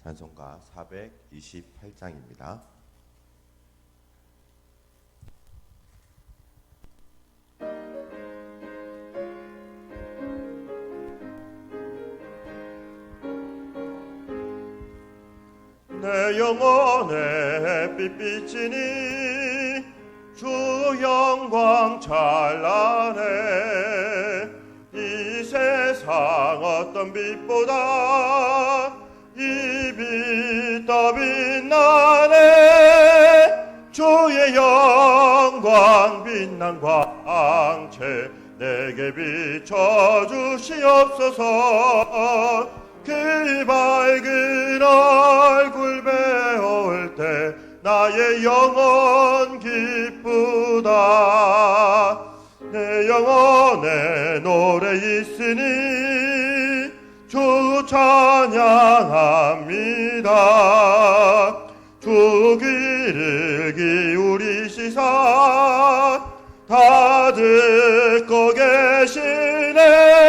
찬송가 428장입니다. 내 영혼에 빛비치니 주 영광 찬란해. 이 세상 어떤 빛보다 이 빛 더 빛나네. 주의 영광 빛난 광채 내게 비춰주시옵소서. 그 밝은 얼굴 배울 때 나의 영혼 기쁘다. 내 영혼에 노래 있으니 주 찬양합니다. 주 귀를 기울이시사 다 듣고 계시네.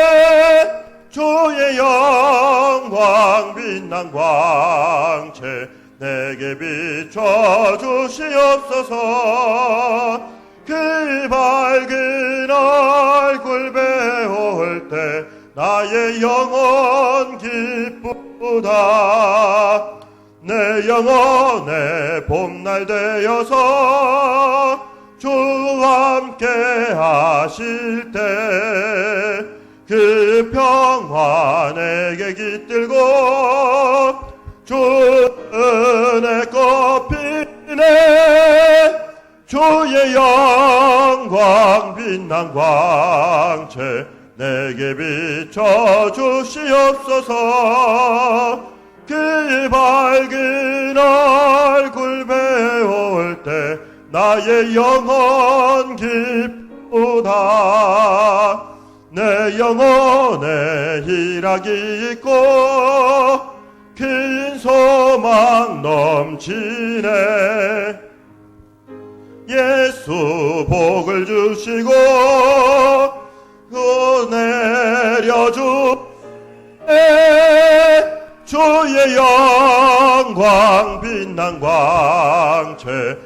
주의 영광 빛난 광채 내게 비춰주시옵소서. 그 밝은 얼굴 배울 때 나의 영혼 기쁘다. 내 영혼에 봄날 되어서 주와 함께 하실 때 그 평화 내게 깃들고 주 은혜 꽃피네. 주의 영광 빛난 광채 내게 비춰주시옵소서. 그 밝은 얼굴 배울 때 나의 영혼 기쁘다. 내 영혼에 희락이 있고 큰 소망 넘치네. 예수 복을 주시고 또 내려주네. 주의 영광 빛난 광채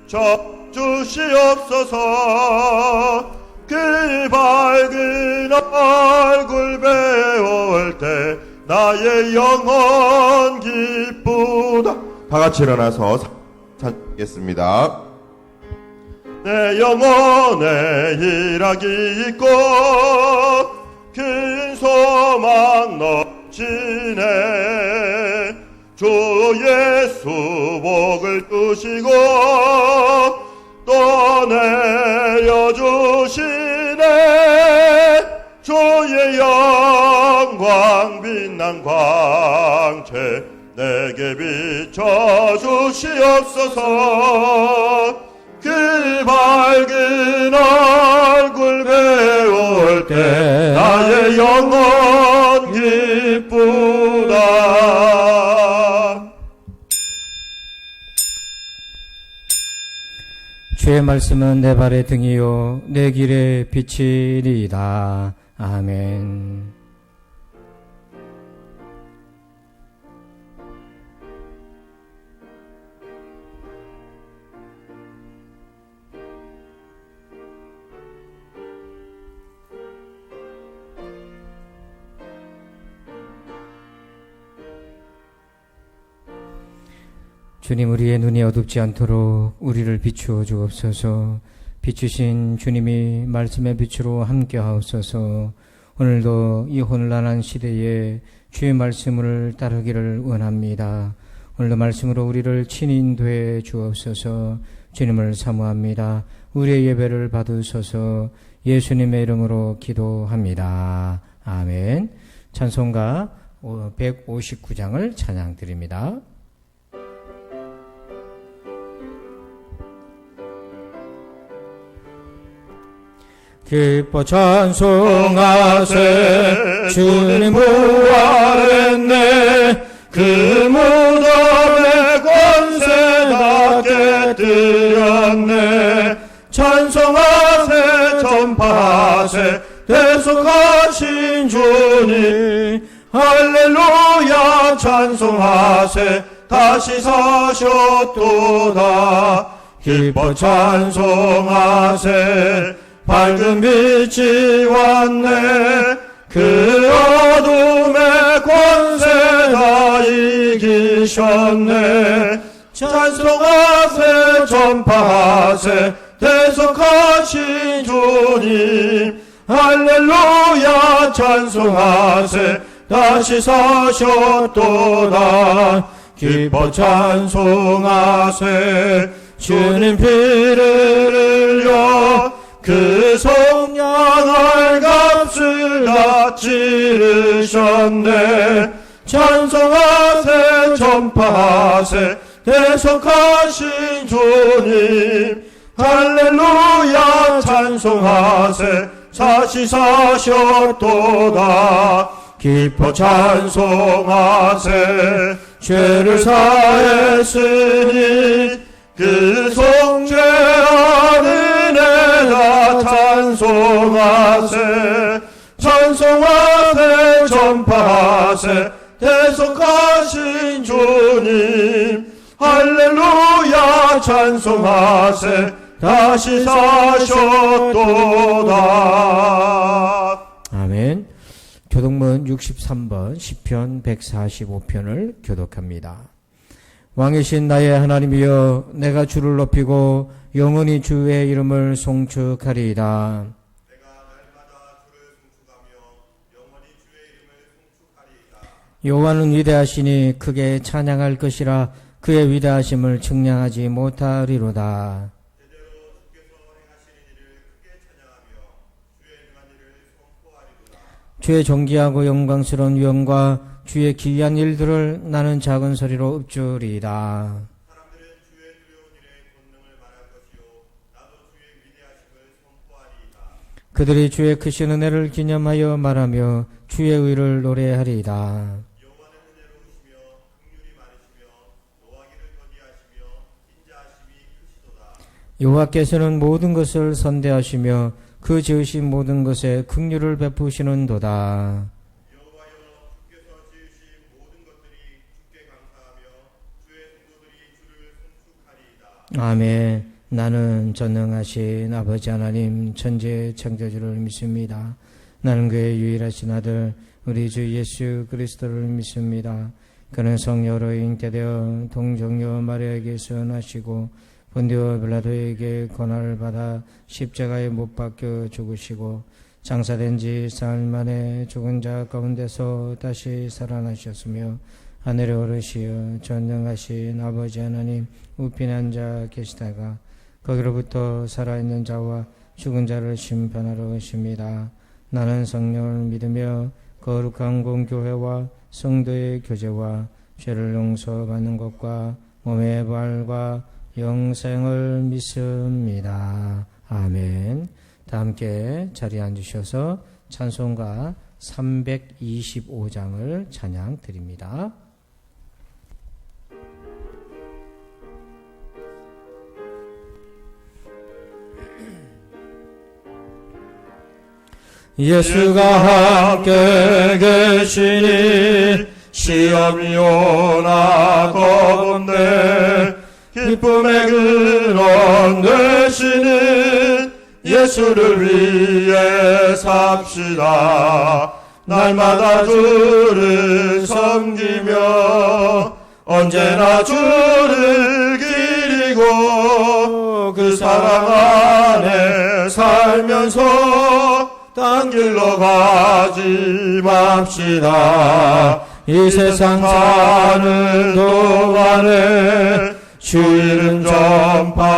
내쳐주시옵소서. 그 밝은 얼굴 배울 때 나의 영혼 기쁘다. 다같이 일어나서 찬양하겠습니다. 내 영혼에 희락이 있고 큰 소망 넘치네. 주 예수 복을 주시고 또 내려주시네. 주의 영광 빛난 광채 내게 비춰주시옵소서. 그 밝은 얼굴 배울 때 나의 영혼 기쁘다. 주의 말씀은 내 발의 등이요 내 길의 빛이리이다. 아멘. 주님, 우리의 눈이 어둡지 않도록 우리를 비추어 주옵소서. 비추신 주님이 말씀의 빛으로 함께 하옵소서. 오늘도 이 혼란한 시대에 주의 말씀을 따르기를 원합니다. 오늘도 말씀으로 우리를 친히 인도해 주옵소서. 주님을 사모합니다. 우리의 예배를 받으소서. 예수님의 이름으로 기도합니다. 아멘. 찬송가 159장을 찬양드립니다. 기뻐 찬송하세. 주님 부활했네. 그 무덤의 권세 다 깨뜨렸네. 찬송하세. 전파하세. 대속하신 주님 할렐루야 찬송하세 다시 사셨도다 기뻐 찬송하세 밝은 빛이 왔네 그 어둠의 권세 다 이기셨네 찬송하세 전파하세 대속하신 주님 할렐루야 찬송하세 다시 사셨도다 기뻐 찬송하세 주님 피를 흘려 그 속량할 값을 다 치르셨네 찬송하세 전파하세 대속하신 주님 할렐루야 찬송하세 다시 사셨도다 기뻐 찬송하세 죄를 사했으니 그 속죄한 은혜다 찬송하세 찬송하세 전파하세 대속하신 주님 할렐루야 찬송하세 다시 사셨도다. 아멘. 교독문 63번 시편 145편을 교독합니다. 왕이신 나의 하나님이여 내가 주를 높이고 영원히 주의 이름을 송축하리이다. 내가 날마다 주를 송축하며 영원히 주의 이름을 송축하리이다. 여호와는 위대하시니 크게 찬양할 것이라 그의 위대하심을 측량하지 못하리로다. 제대로 주께서 행하시는 일을 크게 찬양하며 주의 행한 일을 선포하리로다. 주의 존귀하고 영광스러운 위엄과 주의 기이한 일들을 나는 작은 소리로 읊조리이다. 사람들은 주의 두려운 일의 권능을 말할 것이요 나도 주의 위대하심을 선포하리이다. 그들이 주의 크신 은혜를 기념하여 말하며 주의 의를 노래하리이다. 여호와는 은혜로우시며 긍휼이 많으시며 노하기를 더디하시며 인자하심이 크시도다. 여호와께서는 모든 것을 선대하시며 그 지으신 모든 것에 긍휼을 베푸시는도다. 여호와여 주께서 지으신 모든 것들이 주께 감사하며 주의 성도들이 주를 송축하리이다. 아멘. 나는 전능하신 아버지 하나님 천지의 창조주를 믿습니다. 나는 그의 유일하신 아들 우리 주 예수 그리스도를 믿습니다. 그는 성녀로 잉태되어 동정녀 마리아에게서 나시고 본디오 빌라도에게 고난을 받아 십자가에 못 박혀 죽으시고 장사된 지 사흘 만에 죽은 자 가운데서 다시 살아나셨으며 하늘에 오르시어 전능하신 아버지 하나님 우편에 앉아 계시다가 거기로부터 살아있는 자와 죽은 자를 심판하러 오십니다. 나는 성령을 믿으며 거룩한 공교회와 성도의 교제와 죄를 용서받는 것과 몸의 부활과 영생을 믿습니다. 아멘. 다 함께 자리에 앉으셔서 찬송가 325장을 찬양 드립니다. 예수가 함께 계시니 시험이 오나 겁없네 기쁨의 근원 되시는 예수를 위해 삽시다. 날마다 주를 섬기며 언제나 주를 기리고 그 사랑 안에 살면서 딴 길로 가지 맙시다. 이 세상 사는 동안에 주 이름 전파하면서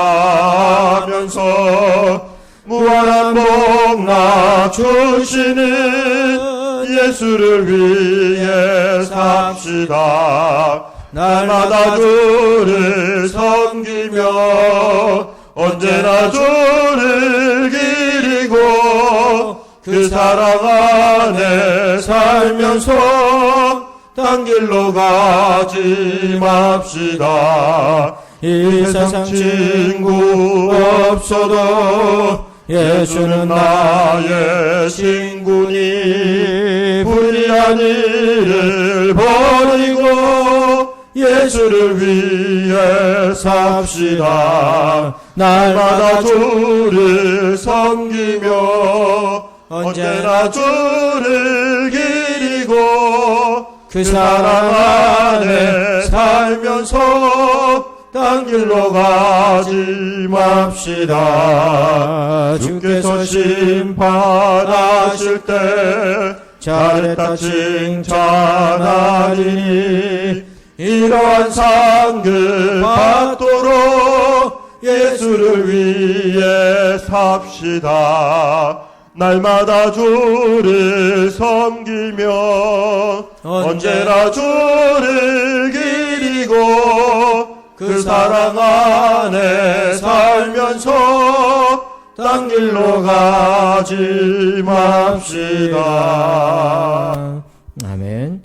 무한한 복락 주시는 예수를 위해 삽시다. 날마다 주를 섬기며 언제나 주를 기리고 그 사랑 안에 살면서 딴 길로 가지 맙시다. 이 세상 친구 없어도 예수는 나의 친구 행군이 불의한 일을 버리고 예수를 위해 삽시다. 날마다 주를 섬기며 언제나 주를 기리고 그 사랑 안에 살면서 딴 길로 가지 맙시다. 주께서 심판하실 때 잘했다 칭찬하리니 이러한 상급 받도록 예수를 위해 삽시다. 날마다 주를 섬기며 언제나 주를 기리고 그 사랑 안에 살면서 딴 길로 가지 맙시다. 아멘.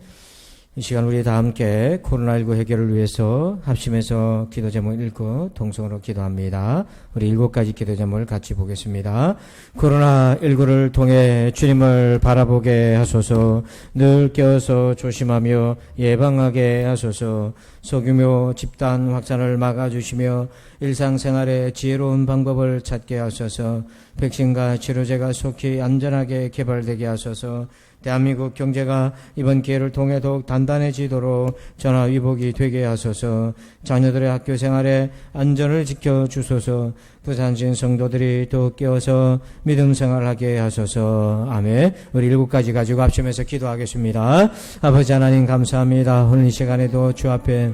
이 시간 우리 다 함께 코로나19 해결을 위해서 합심해서 기도 제목 읽고 동성으로 기도합니다. 우리 7가지 기도 제목을 같이 보겠습니다. 코로나19를 통해 주님을 바라보게 하소서. 늘 깨어서 조심하며 예방하게 하소서. 소규모 집단 확산을 막아주시며 일상생활에 지혜로운 방법을 찾게 하소서. 백신과 치료제가 속히 안전하게 개발되게 하소서. 대한민국 경제가 이번 기회를 통해 더욱 단단해지도록 전화위복이 되게 하소서. 자녀들의 학교 생활에 안전을 지켜주소서. 부산신 성도들이 더 깨어서 믿음 생활하게 하소서. 아멘. 우리 7가지 가지고 합심해서 기도하겠습니다. 아버지 하나님 감사합니다. 오늘 이 시간에도 주 앞에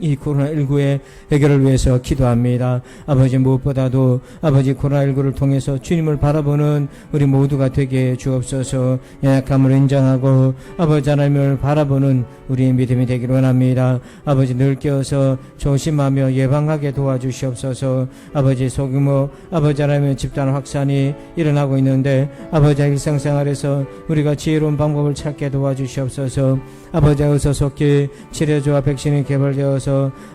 이 코로나19의 해결을 위해서 기도합니다. 아버지 무엇보다도 아버지 코로나19를 통해서 주님을 바라보는 우리 모두가 되게 주옵소서. 연약함을 인정하고 아버지 하나님을 바라보는 우리의 믿음이 되기를 원합니다. 아버지 늘 깨어서 조심하며 예방하게 도와주시옵소서. 아버지 소규모 아버지 하나님의 집단 확산이 일어나고 있는데 아버지 일상생활에서 우리가 지혜로운 방법을 찾게 도와주시옵소서. 아버지 의사속히 치료제와 백신이 개발되어서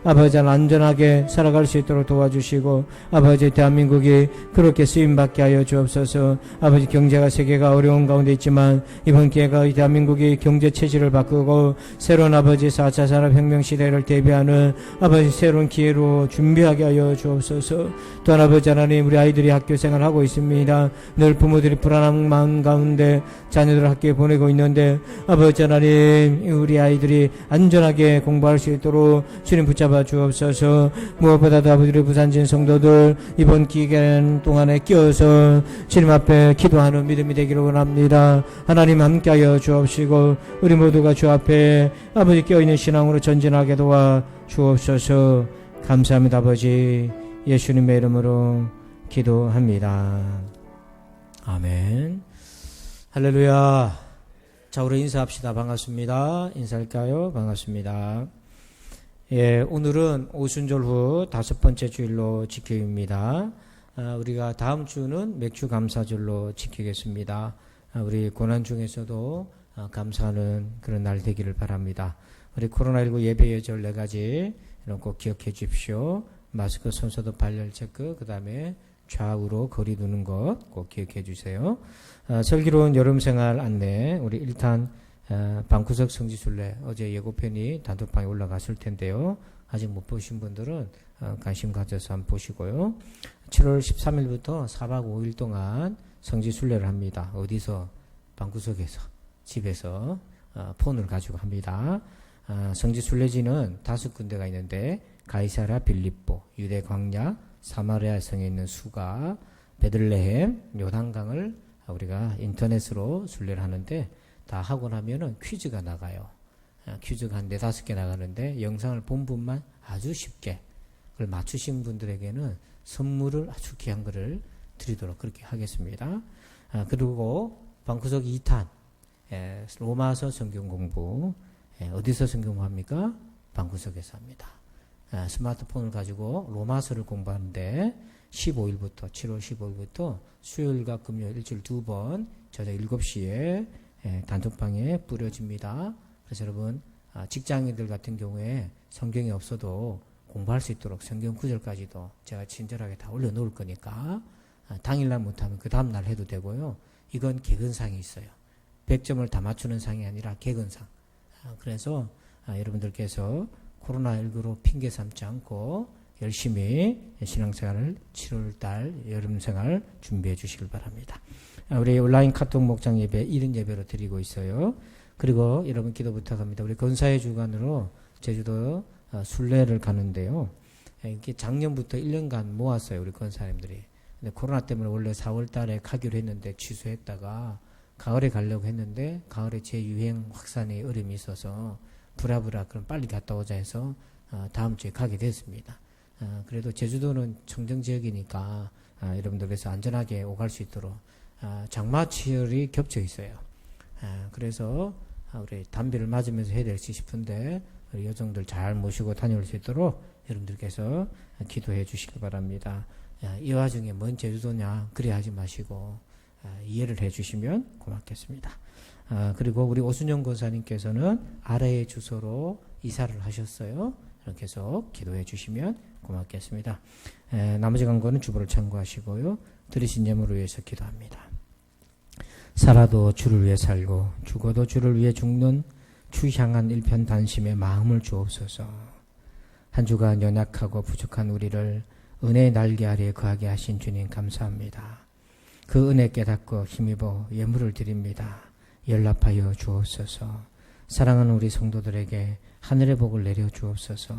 아버지 안전하게 살아갈 수 있도록 도와주시고 아버지 대한민국이 그렇게 쓰임받게 하여 주옵소서. 아버지 경제가 세계가 어려운 가운데 있지만 이번 기회가 이 대한민국이 경제 체질을 바꾸고 새로운 아버지 4차 산업혁명 시대를 대비하는 아버지 새로운 기회로 준비하게 하여 주옵소서. 또한 아버지 하나님 우리 아이들이 학교 생활하고 있습니다. 늘 부모들이 불안한 마음 가운데 자녀들을 학교에 보내고 있는데 아버지 하나님 우리 아이들이 안전하게 공부할 수 있도록 주님 붙잡아 주옵소서. 무엇보다도 아버지 우리 부산진 성도들 이번 기간 동안에 끼어서 주님 앞에 기도하는 믿음이 되기를 원합니다. 하나님 함께하여 주옵시고 우리 모두가 주 앞에 아버지 깨어있는 신앙으로 전진하게 도와 주옵소서. 감사합니다. 아버지 예수님의 이름으로 기도합니다. 아멘. 할렐루야. 자, 우리 인사합시다. 반갑습니다. 인사할까요? 반갑습니다. 예, 오늘은 오순절 후 5번째 주일로 지켜입니다. 우리가 다음 주는 맥주 감사절로 지키겠습니다. 우리 고난 중에서도 감사하는 그런 날 되기를 바랍니다. 우리 코로나19 예배 예절 4가지 이런 꼭 기억해 주십시오. 마스크, 손소독, 발열 체크, 그 다음에 좌우로 거리 두는 것 꼭 기억해 주세요. 슬기로운 여름생활 안내 우리 1탄 방구석 성지순례 어제 예고편이 단톡방에 올라갔을 텐데요. 아직 못 보신 분들은 관심 가져서 한번 보시고요. 7월 13일부터 4박 5일 동안 성지순례를 합니다. 어디서? 방구석에서, 집에서 폰을 가지고 합니다. 성지순례지는 5군데가 있는데 가이사라 빌립보, 유대 광야, 사마리아 성에 있는 수가, 베들레헴, 요단강을 우리가 인터넷으로 순례를 하는데 다 하고 나면은 퀴즈가 나가요. 퀴즈가 한 4-5개 나가는데 영상을 본 분만 아주 쉽게 그걸 맞추신 분들에게는 선물을 아주 귀한 거를 드리도록 그렇게 하겠습니다. 그리고 방구석 2탄 로마서 성경 공부 어디서 성경 공부합니까? 방구석에서 합니다. 스마트폰을 가지고 로마서를 공부하는데 15일부터 7월 15일부터 수요일과 금요일 일주일 2번 저녁 7시에 단톡방에 뿌려집니다. 그래서 여러분 직장인들 같은 경우에 성경이 없어도 공부할 수 있도록 성경 구절까지도 제가 친절하게 다 올려놓을 거니까 당일날 못하면 그 다음날 해도 되고요. 이건 개근상이 있어요. 100점을 다 맞추는 상이 아니라 개근상. 그래서 여러분들께서 코로나19로 핑계 삼지 않고 열심히 신앙생활을 7월달 여름생활 준비해 주시길 바랍니다. 우리 온라인 카톡 목장 예배 1인 예배로 드리고 있어요. 그리고 여러분 기도 부탁합니다. 우리 건사의 주관으로 제주도 순례를 가는데요. 이게 작년부터 1년간 모았어요. 우리 건사님들이. 근데 코로나 때문에 원래 4월 달에 가기로 했는데 취소했다가 가을에 가려고 했는데 가을에 재유행 확산의 어려움이 있어서 부랴부랴 그럼 빨리 갔다 오자 해서 다음 주에 가게 됐습니다. 그래도 제주도는 청정 지역이니까 여러분들께서 안전하게 오갈 수 있도록 장마철이 겹쳐 있어요. 그래서 우리 담배를 맞으면서 해야 될지 싶은데 우리 여성들 잘 모시고 다녀올 수 있도록 여러분들께서 기도해 주시기 바랍니다. 이 와중에 뭔 제주도냐 그래 하지 마시고 이해를 해 주시면 고맙겠습니다. 그리고 우리 오순영 권사님께서는 아래의 주소로 이사를 하셨어요. 계속 기도해 주시면 고맙겠습니다. 나머지 광고는 주보를 참고하시고요. 들으신 예물을 위해서 기도합니다. 살아도 주를 위해 살고 죽어도 주를 위해 죽는 주 향한 일편단심의 마음을 주옵소서. 한 주간 연약하고 부족한 우리를 은혜의 날개 아래에 거하게 하신 주님 감사합니다. 그 은혜 깨닫고 힘입어 예물을 드립니다. 연락하여 주옵소서. 사랑하는 우리 성도들에게 하늘의 복을 내려 주옵소서.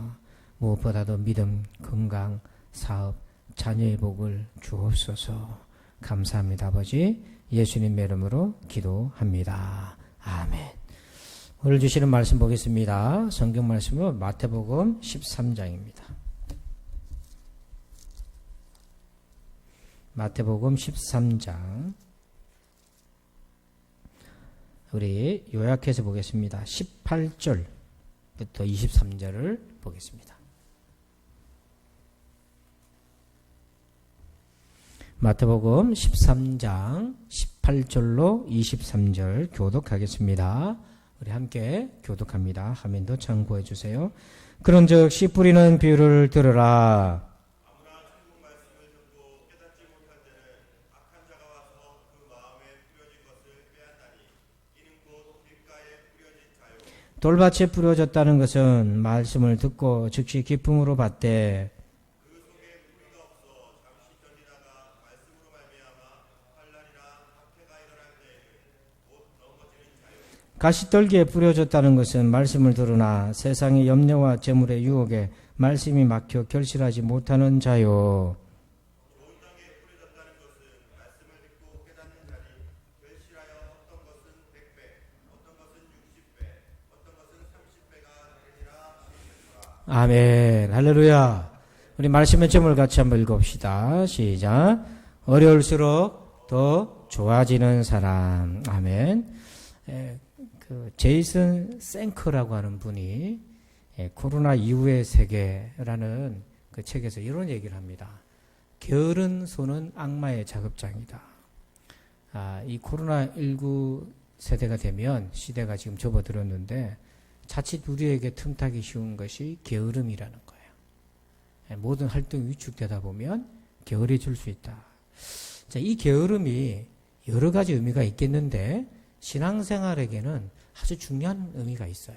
무엇보다도 믿음, 건강, 사업, 자녀의 복을 주옵소서. 감사합니다. 아버지 예수님의 이름으로 기도합니다. 아멘. 오늘 주시는 말씀 보겠습니다. 성경 말씀은 마태복음 13장입니다. 마태복음 13장 우리 요약해서 보겠습니다. 18절부터 23절을 보겠습니다. 마태복음 13장 18절로 23절 교독하겠습니다. 우리 함께 교독합니다. 화면도 참고해 주세요. 그런즉 씨 뿌리는 비유를 들으라. 아무나 천국 말씀을 듣고 깨닫지 못할 때는 악한 자가 와서 그 마음에 뿌려진 것을 빼앗나니 이는 곧 길가에 뿌려진 자요. 돌밭에 뿌려졌다는 것은 말씀을 듣고 즉시 기쁨으로 받되 그 속에 뿌리가 없어 잠시 견디다가 말씀으로 말미암아 환난이나 학대가 일어날 때에는 곧 넘어지는 자요. 가시떨기에 뿌려졌다는 것은 말씀을 들으나 세상의 염려와 재물의 유혹에 말씀이 막혀 결실하지 못하는 자요. 좋은 땅에 뿌려졌다는 것은 말씀을 듣고 깨닫는 자니 결실하여 어떤 것은 100배, 어떤 것은 60배, 어떤 것은 30배가 되리라 하시니라. 아멘. 할렐루야. 우리 말씀의 점을 같이 한번 읽어봅시다. 시작. 어려울수록 더 좋아지는 사람. 아멘. 제이슨 생커라고 하는 분이 코로나 이후의 세계라는 그 책에서 이런 얘기를 합니다. 게으른 손은 악마의 작업장이다. 이 코로나19 세대가 되면 시대가 지금 접어들었는데 자칫 우리에게 틈타기 쉬운 것이 게으름이라는 거예요. 모든 활동이 위축되다 보면 게으르질 수 있다. 자, 이 게으름이 여러 가지 의미가 있겠는데 신앙생활에게는 아주 중요한 의미가 있어요.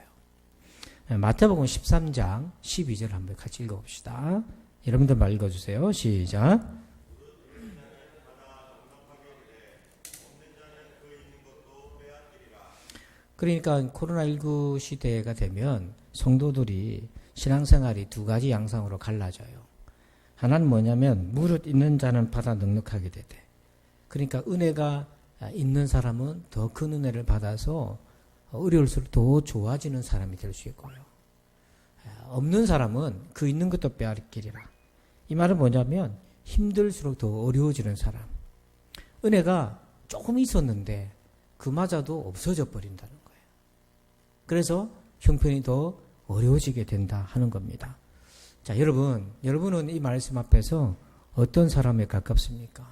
마태복음 13장 12절 한번 같이 읽어봅시다. 여러분들 말 읽어주세요. 시작. 그러니까 코로나19 시대가 되면 성도들이 신앙생활이 두 가지 양상으로 갈라져요. 하나는 뭐냐면 무릇 있는 자는 받아 넉넉하게 되되, 그러니까 은혜가 있는 사람은 더 큰 은혜를 받아서 어려울수록 더 좋아지는 사람이 될 수 있고요. 없는 사람은 그 있는 것도 빼앗기리라. 이 말은 뭐냐면 힘들수록 더 어려워지는 사람. 은혜가 조금 있었는데 그마저도 없어져 버린다는 거예요. 그래서 형편이 더 어려워지게 된다 하는 겁니다. 자, 여러분은 이 말씀 앞에서 어떤 사람에 가깝습니까?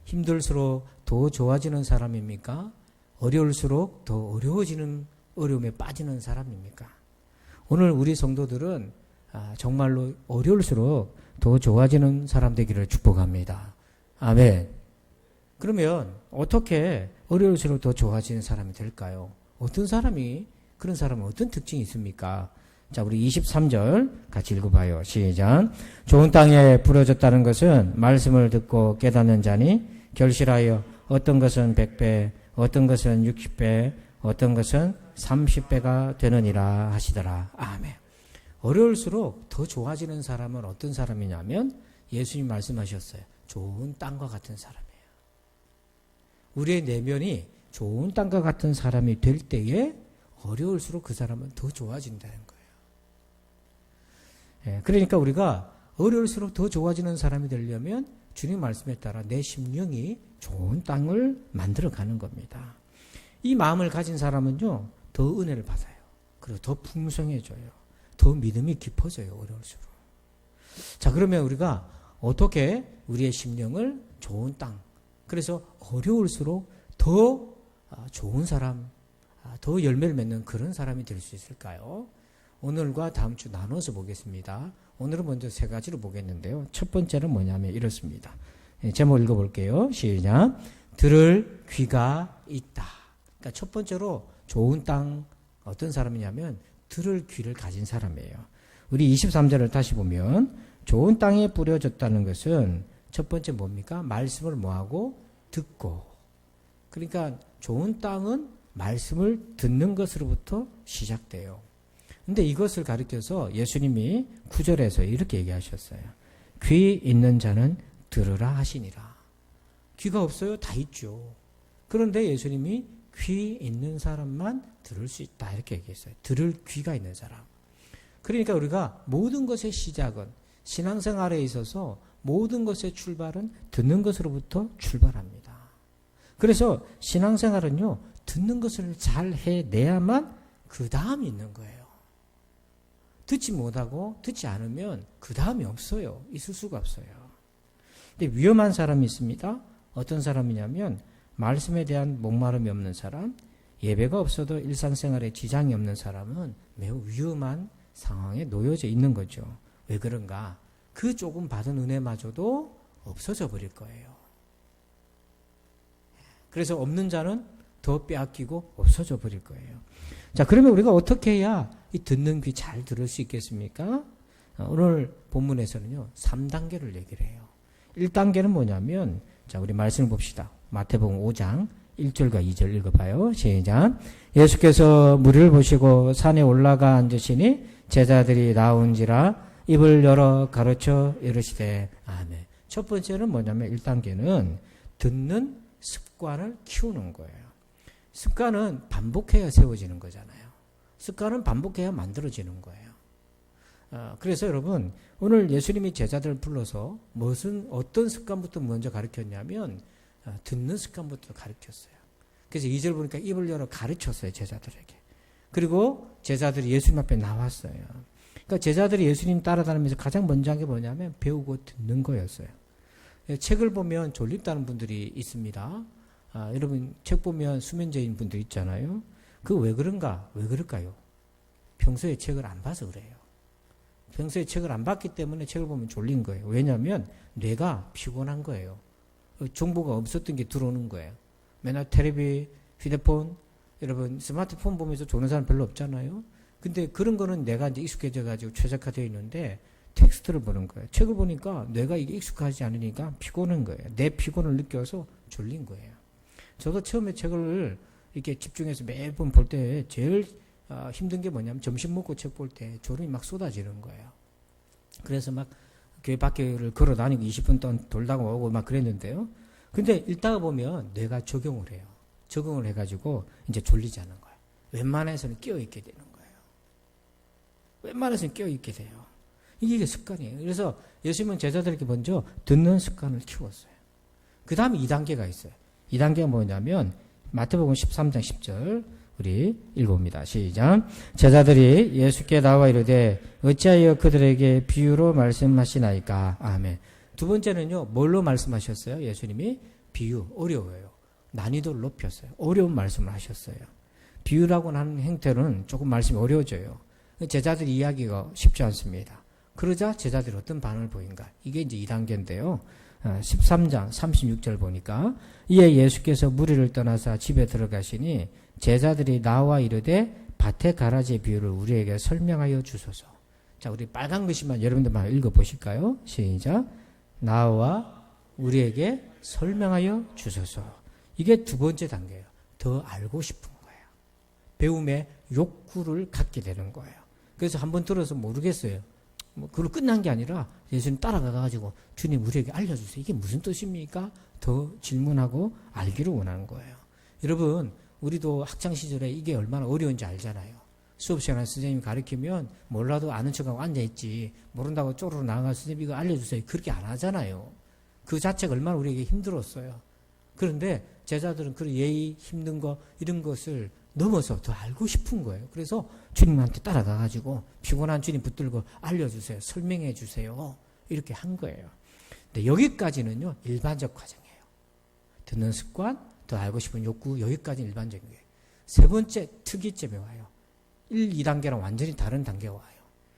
힘들수록 더 좋아지는 사람입니까? 어려울수록 더 어려워지는 어려움에 빠지는 사람입니까? 오늘 우리 성도들은 정말로 어려울수록 더 좋아지는 사람 되기를 축복합니다. 아멘. 그러면 어떻게 어려울수록 더 좋아지는 사람이 될까요? 어떤 사람이, 그런 사람은 어떤 특징이 있습니까? 자, 우리 23절 같이 읽어봐요. 시작. 좋은 땅에 부러졌다는 것은 말씀을 듣고 깨닫는 자니 결실하여 어떤 것은 100배, 어떤 것은 60배, 어떤 것은 30배가 되느니라 하시더라. 아멘. 어려울수록 더 좋아지는 사람은 어떤 사람이냐면 예수님 말씀하셨어요. 좋은 땅과 같은 사람이에요. 우리의 내면이 좋은 땅과 같은 사람이 될 때에 어려울수록 그 사람은 더 좋아진다는 거예요. 예, 그러니까 우리가 어려울수록 더 좋아지는 사람이 되려면 주님 말씀에 따라 내 심령이 좋은 땅을 만들어가는 겁니다. 이 마음을 가진 사람은요, 더 은혜를 받아요. 그리고 더 풍성해져요. 더 믿음이 깊어져요, 어려울수록. 자, 그러면 우리가 어떻게 우리의 심령을 좋은 땅, 그래서 어려울수록 더 좋은 사람, 더 열매를 맺는 그런 사람이 될 수 있을까요? 오늘과 다음 주 나눠서 보겠습니다. 오늘은 먼저 세 가지로 보겠는데요. 첫 번째는 뭐냐면 이렇습니다. 제목 읽어볼게요. 시작. 들을 귀가 있다. 그러니까 첫 번째로 좋은 땅, 어떤 사람이냐면 들을 귀를 가진 사람이에요. 우리 23절을 다시 보면 좋은 땅에 뿌려졌다는 것은 첫 번째 뭡니까? 말씀을 뭐하고? 듣고. 그러니까 좋은 땅은 말씀을 듣는 것으로부터 시작돼요. 근데 이것을 가리켜서 예수님이 9절에서 이렇게 얘기하셨어요. 귀 있는 자는 들으라 하시니라. 귀가 없어요? 다 있죠. 그런데 예수님이 귀 있는 사람만 들을 수 있다 이렇게 얘기했어요. 들을 귀가 있는 사람. 그러니까 우리가 모든 것의 시작은 신앙생활에 있어서 모든 것의 출발은 듣는 것으로부터 출발합니다. 그래서 신앙생활은요, 듣는 것을 잘 해내야만 그 다음이 있는 거예요. 듣지 못하고 듣지 않으면 그 다음이 없어요. 있을 수가 없어요. 근데 위험한 사람이 있습니다. 어떤 사람이냐면 말씀에 대한 목마름이 없는 사람, 예배가 없어도 일상생활에 지장이 없는 사람은 매우 위험한 상황에 놓여져 있는 거죠. 왜 그런가? 그 조금 받은 은혜마저도 없어져 버릴 거예요. 그래서 없는 자는 더 빼앗기고 없어져 버릴 거예요. 자, 그러면 우리가 어떻게 해야 이 듣는 귀 잘 들을 수 있겠습니까? 오늘 본문에서는요, 3단계를 얘기를 해요. 1단계는 뭐냐면, 자, 우리 말씀을 봅시다. 마태복음 5장 1절과 2절 읽어봐요. 시작. 예수께서 무리를 보시고 산에 올라가 앉으시니 제자들이 나온지라 입을 열어 가르쳐 이르시되 아멘. 첫 번째는 뭐냐면 1단계는 듣는 습관을 키우는 거예요. 습관은 반복해야 세워지는 거잖아요. 습관은 반복해야 만들어지는 거예요. 그래서 여러분, 오늘 예수님이 제자들을 불러서 어떤 습관부터 먼저 가르쳤냐면 듣는 습관부터 가르쳤어요. 그래서 2절 보니까 입을 열어 가르쳤어요, 제자들에게. 그리고 제자들이 예수님 앞에 나왔어요. 그러니까 제자들이 예수님 따라다니면서 가장 먼저 한 게 뭐냐면 배우고 듣는 거였어요. 책을 보면 졸립다는 분들이 있습니다. 여러분 책 보면 수면제인 분들 있잖아요. 그 왜 그런가? 왜 그럴까요? 평소에 책을 안 봐서 그래요. 평소에 책을 안 봤기 때문에 책을 보면 졸린 거예요. 왜냐하면 뇌가 피곤한 거예요. 정보가 없었던 게 들어오는 거예요. 맨날 텔레비, 휴대폰, 여러분 스마트폰 보면서 조는 사람 별로 없잖아요. 근데 그런 거는 내가 이제 익숙해져가지고 최적화되어 있는데 텍스트를 보는 거예요. 책을 보니까 뇌가 이게 익숙하지 않으니까 피곤한 거예요. 내 피곤을 느껴서 졸린 거예요. 저도 처음에 책을 이렇게 집중해서 매번 볼 때 제일 힘든 게 뭐냐면 점심 먹고 책 볼 때 졸음이 막 쏟아지는 거예요. 그래서 막 교회 밖을 걸어 다니고 20분 동안 돌다가 오고 막 그랬는데요. 근데 읽다가 보면 뇌가 적용을 해요. 적응을 해가지고 이제 졸리지 않은 거예요. 웬만해서는 깨어있게 되는 거예요. 웬만해서는 깨어있게 돼요. 이게 습관이에요. 그래서 예수님은 제자들에게 먼저 듣는 습관을 키웠어요. 그 다음에 2단계가 있어요. 2단계가 뭐냐면 마태복음 13장 10절 우리 읽어봅니다. 시작. 제자들이 예수께 나와 이르되 어찌하여 그들에게 비유로 말씀하시나이까. 아멘. 두 번째는요. 뭘로 말씀하셨어요? 예수님이 비유, 어려워요. 난이도를 높였어요. 어려운 말씀을 하셨어요. 비유라고 하는 행태로는 조금 말씀이 어려워져요. 제자들이 이해하기가 쉽지 않습니다. 그러자 제자들이 어떤 반응을 보인가? 이게 이제 2단계인데요. 13장 36절 보니까 이에 예수께서 무리를 떠나사 집에 들어가시니 제자들이 나와 이르되 밭의 가라지의 비유를 우리에게 설명하여 주소서. 자, 우리 빨간 글씨만 여러분들만 읽어보실까요? 시작. 나와 우리에게 설명하여 주소서. 이게 두 번째 단계예요. 더 알고 싶은 거예요. 배움의 욕구를 갖게 되는 거예요. 그래서 한번 들어서 모르겠어요. 그걸로 끝난 게 아니라 예수님 따라가가지고 주님 우리에게 알려주세요. 이게 무슨 뜻입니까? 더 질문하고 알기를 원하는 거예요. 여러분, 우리도 학창시절에 이게 얼마나 어려운지 알잖아요. 수업 시간에 선생님이 가르치면 몰라도 아는 척하고 앉아있지, 모른다고 쪼르르 나가서 선생님 이거 알려주세요. 그렇게 안 하잖아요. 그 자체가 얼마나 우리에게 힘들었어요. 그런데 제자들은 그 예의, 힘든 거 이런 것을 넘어서 더 알고 싶은 거예요. 그래서 주님한테 따라가가지고 피곤한 주님 붙들고 알려주세요. 설명해 주세요. 이렇게 한 거예요. 근데 여기까지는요, 일반적 과정이에요. 듣는 습관, 더 알고 싶은 욕구, 여기까지는 일반적인 거예요. 세 번째 특이점이 와요. 1, 2단계랑 완전히 다른 단계가 와요.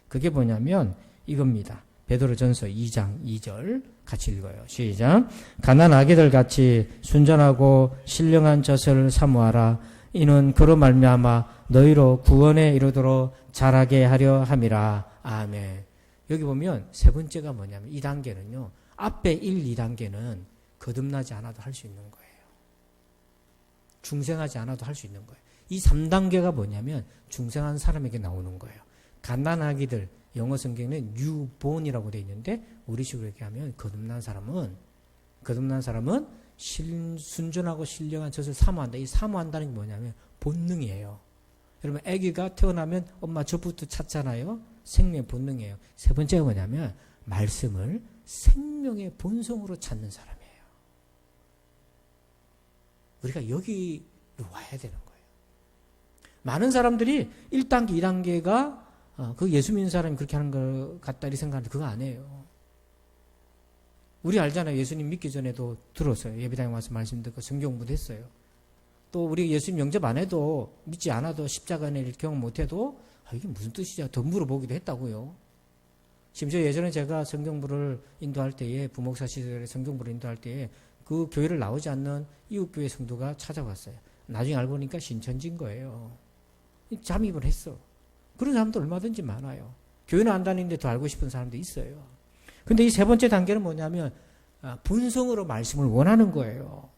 그게 뭐냐면 이겁니다. 베드로전서 2장 2절 같이 읽어요. 시작. 가난아기들 같이 순전하고 신령한 젖을 사모하라. 이는 그로 말미암아 너희로 구원에 이르도록 자라게 하려 함이라. 아멘. 여기 보면 세 번째가 뭐냐면 이 단계는요. 앞에 1, 2단계는 거듭나지 않아도 할 수 있는 거예요. 중생하지 않아도 할 수 있는 거예요. 이 3단계가 뭐냐면 중생한 사람에게 나오는 거예요. 갓난아기들, 영어 성경에는 newborn이라고 되어 있는데 우리식으로 얘기하면 거듭난 사람은 순전하고 신령한 젖을 사모한다. 이 사모한다는 게 뭐냐면 본능이에요. 여러분, 아기가 태어나면 엄마 젖부터 찾잖아요. 생명의 본능이에요. 세 번째가 뭐냐면 말씀을 생명의 본성으로 찾는 사람이에요. 우리가 여기로 와야 되는 거예요. 많은 사람들이 1단계, 2단계가 그 예수 믿는 사람이 그렇게 하는 것 같다 이 생각하는데 그거 아니에요. 우리 알잖아요. 예수님 믿기 전에도 들었어요. 예배당에 와서 말씀 듣고 성경 공부했어요. 또 우리 예수님 영접 안 해도 믿지 않아도 십자가를 경험 못해도 이게 무슨 뜻이죠? 더 물어보기도 했다고요. 심지어 예전에 제가 성경부를 인도할 때에 부목사 시절에 성경부를 인도할 때에 그 교회를 나오지 않는 이웃교회 성도가 찾아왔어요. 나중에 알고 보니까 신천지인 거예요. 잠입을 했어. 그런 사람도 얼마든지 많아요. 교회는 안 다니는데 더 알고 싶은 사람도 있어요. 근데 이 세 번째 단계는 뭐냐면 본성으로 말씀을 원하는 거예요.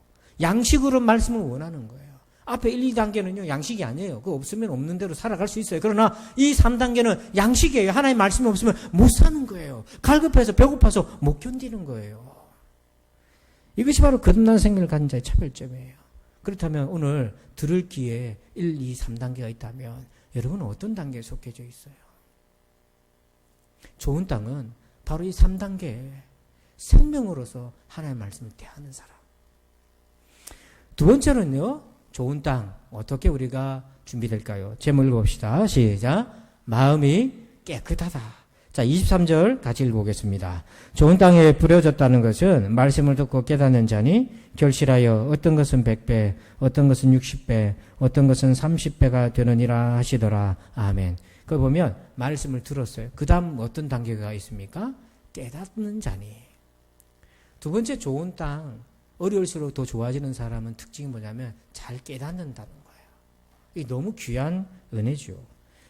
양식으로 말씀을 원하는 거예요. 앞에 1, 2단계는요. 양식이 아니에요. 그거 없으면 없는 대로 살아갈 수 있어요. 그러나 이 3단계는 양식이에요. 하나님 말씀이 없으면 못 사는 거예요. 갈급해서 배고파서 못 견디는 거예요. 이것이 바로 거듭난 생명을 가진 자의 차별점이에요. 그렇다면 오늘 들을 기회에 1, 2, 3단계가 있다면 여러분은 어떤 단계에 속해져 있어요? 좋은 땅은 바로 이 3단계에 생명으로서 하나님의 말씀을 대하는 사람. 두 번째는요. 좋은 땅 어떻게 우리가 준비될까요? 제목 읽어봅시다. 시작. 마음이 깨끗하다. 자, 23절 같이 읽어보겠습니다. 좋은 땅에 부려졌다는 것은 말씀을 듣고 깨닫는 자니 결실하여 어떤 것은 100배, 어떤 것은 60배, 어떤 것은 30배가 되느니라 하시더라. 아멘. 그거 보면 말씀을 들었어요. 그 다음 어떤 단계가 있습니까? 깨닫는 자니. 두 번째 좋은 땅, 어려울수록 더 좋아지는 사람은 특징이 뭐냐면 잘 깨닫는다는 거예요. 이게 너무 귀한 은혜죠.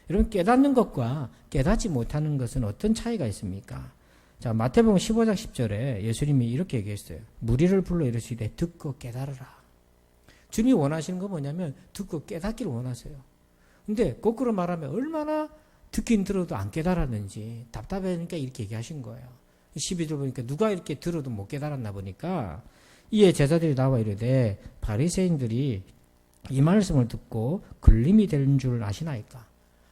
여러분, 깨닫는 것과 깨닫지 못하는 것은 어떤 차이가 있습니까? 자, 마태복음 15장 10절에 예수님이 이렇게 얘기했어요. 무리를 불러 이르시되 듣고 깨달으라. 주님이 원하시는 건 뭐냐면 듣고 깨닫기를 원하세요. 근데 거꾸로 말하면 얼마나 듣긴 들어도 안 깨달았는지 답답하니까 이렇게 얘기하신 거예요. 12절 보니까 누가 이렇게 들어도 못 깨달았나 보니까 이에 제자들이 나와 이르되 바리새인들이 이 말씀을 듣고 걸림이 되는 줄 아시나이까?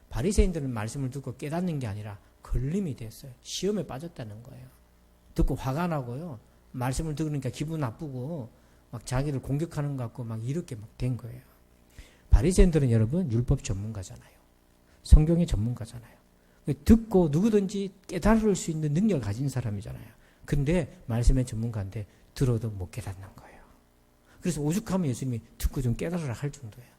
바리새인들은 말씀을 듣고 깨닫는 게 아니라 걸림이 됐어요. 시험에 빠졌다는 거예요. 듣고 화가 나고요. 말씀을 들으니까 기분 나쁘고 막 자기를 공격하는 것 같고 막 이렇게 막 된 거예요. 바리새인들은 여러분 율법 전문가잖아요. 성경의 전문가잖아요. 듣고 누구든지 깨달을 수 있는 능력을 가진 사람이잖아요. 근데 말씀의 전문가인데 들어도 못 깨닫는 거예요. 그래서 오죽하면 예수님이 듣고 좀 깨달으라 할 정도예요.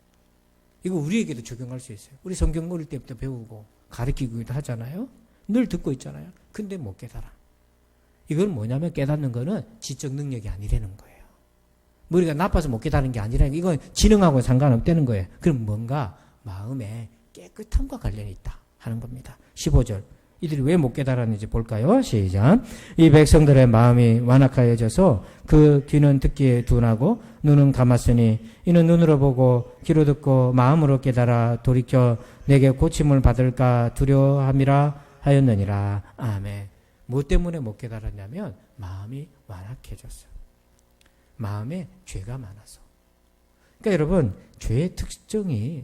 이거 우리에게도 적용할 수 있어요. 우리 성경 어릴 때부터 배우고 가르치기도 하잖아요. 늘 듣고 있잖아요. 근데 못 깨달아. 이건 뭐냐면 깨닫는 거는 지적 능력이 아니라는 거예요. 머리가 나빠서 못 깨닫는 게 아니라 이건 지능하고 상관없다는 거예요. 그럼 뭔가 마음의 깨끗함과 관련이 있다 하는 겁니다. 15절. 이들이 왜 못 깨달았는지 볼까요? 시작. 이 백성들의 마음이 완악하여져서 그 귀는 듣기에 둔하고 눈은 감았으니 이는 눈으로 보고 귀로 듣고 마음으로 깨달아 돌이켜 내게 고침을 받을까 두려워함이라 하였느니라. 아멘. 뭐 때문에 못 깨달았냐면 마음이 완악해졌어요. 마음에 죄가 많아서. 그러니까 여러분 죄의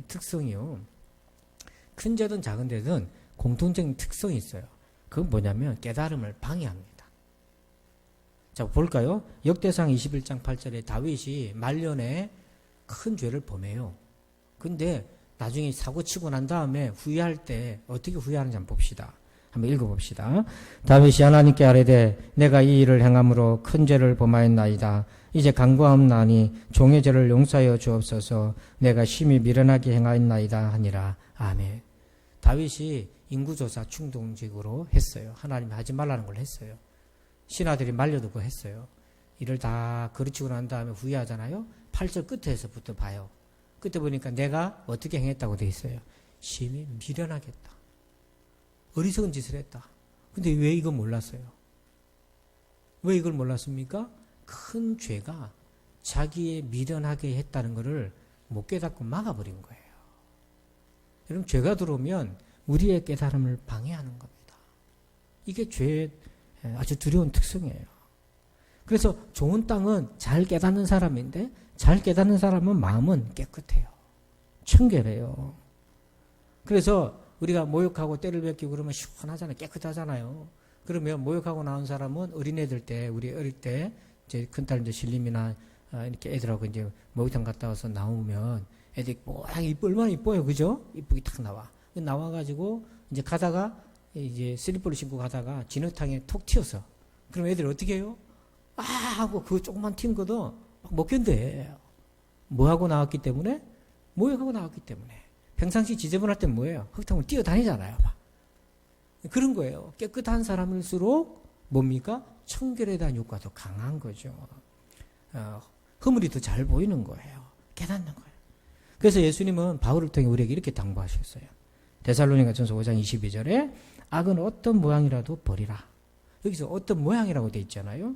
특성이요. 큰 죄든 작은 죄든 공통적인 특성이 있어요. 그건 뭐냐면 깨달음을 방해합니다. 자, 볼까요? 역대상 21장 8절에 다윗이 말년에 큰 죄를 범해요. 근데 나중에 사고 치고 난 다음에 후회할 때 어떻게 후회하는지 한번 봅시다. 한번 읽어봅시다. 다윗이 하나님께 아뢰되 내가 이 일을 행함으로 큰 죄를 범하였나이다. 이제 간구하옵나니 종의 죄를 용서하여 주옵소서. 내가 심히 미련하게 행하였나이다 하니라. 아멘. 다윗이 인구조사 충동적으로 했어요. 하나님이 하지 말라는 걸 했어요. 신하들이 말려두고 했어요. 이를 다 거르치고 난 다음에 후회하잖아요. 8절 끝에서부터 봐요. 그때 보니까 내가 어떻게 행했다고 돼 있어요. 심히 미련하겠다. 어리석은 짓을 했다. 근데 왜 이걸 몰랐어요? 왜 이걸 몰랐습니까? 큰 죄가 자기의 미련하게 했다는 것을 못 깨닫고 막아버린 거예요. 여러분 죄가 들어오면 우리의 깨달음을 방해하는 겁니다. 이게 죄의 아주 두려운 특성이에요. 그래서 좋은 땅은 잘 깨닫는 사람인데 잘 깨닫는 사람은 마음은 깨끗해요. 청결해요. 그래서 우리가 모욕하고 때를 베끼고 그러면 시원하잖아요. 깨끗하잖아요. 그러면 모욕하고 나온 사람은 어린애들 때 우리 어릴 때 이제 큰딸 이제 신림이나 이렇게 애들하고 이제 목욕탕 갔다 와서 나오면 애들이 얼마나 이뻐요. 그죠? 이쁘게 탁 나와가지고 이제 가다가 이제 슬리퍼를 신고 가다가 진흙탕에 톡 튀었어. 그럼 애들이 어떻게 해요? 아! 하고 그 조그만 튄 거도 막 못 견뎌요. 뭐 하고 나왔기 때문에? 모욕하고 나왔기 때문에. 평상시 지저분할 땐 뭐예요? 흙탕을 뛰어다니잖아요. 막. 그런 거예요. 깨끗한 사람일수록 뭡니까? 청결에 대한 효과도 강한 거죠. 허물이 더 잘 보이는 거예요. 깨닫는 거예요. 그래서 예수님은 바울을 통해 우리에게 이렇게 당부하셨어요. 데살로니가전서 5장 22절에 악은 어떤 모양이라도 버리라. 여기서 어떤 모양이라고 돼 있잖아요.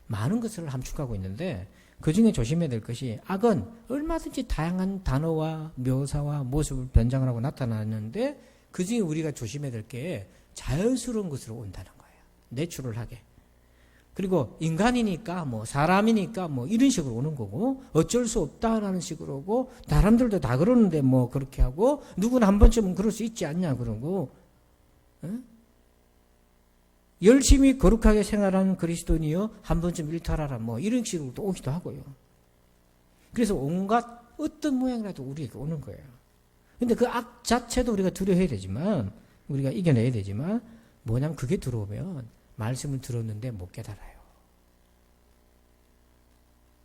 많은 것을 함축하고 있는데 그 중에 조심해야 될 것이 악은 얼마든지 다양한 단어와 묘사와 모습을 변장을 하고 나타나는데 그 중에 우리가 조심해야 될 게 자연스러운 것으로 온다는 거예요. 내추럴하게. 그리고 인간이니까 뭐 사람이니까 뭐 이런 식으로 오는 거고 어쩔 수 없다라는 식으로 오고 사람들도 다 그러는데 뭐 그렇게 하고 누구나 한 번쯤은 그럴 수 있지 않냐 그러고 열심히 거룩하게 생활하는 그리스도인이여 한 번쯤 일탈하라 뭐 이런 식으로 또 오기도 하고요. 그래서 온갖 어떤 모양이라도 우리에게 오는 거예요. 근데 그 악 자체도 우리가 두려워해야 되지만 우리가 이겨내야 되지만 뭐냐면 그게 들어오면 말씀을 들었는데 못 깨달아요.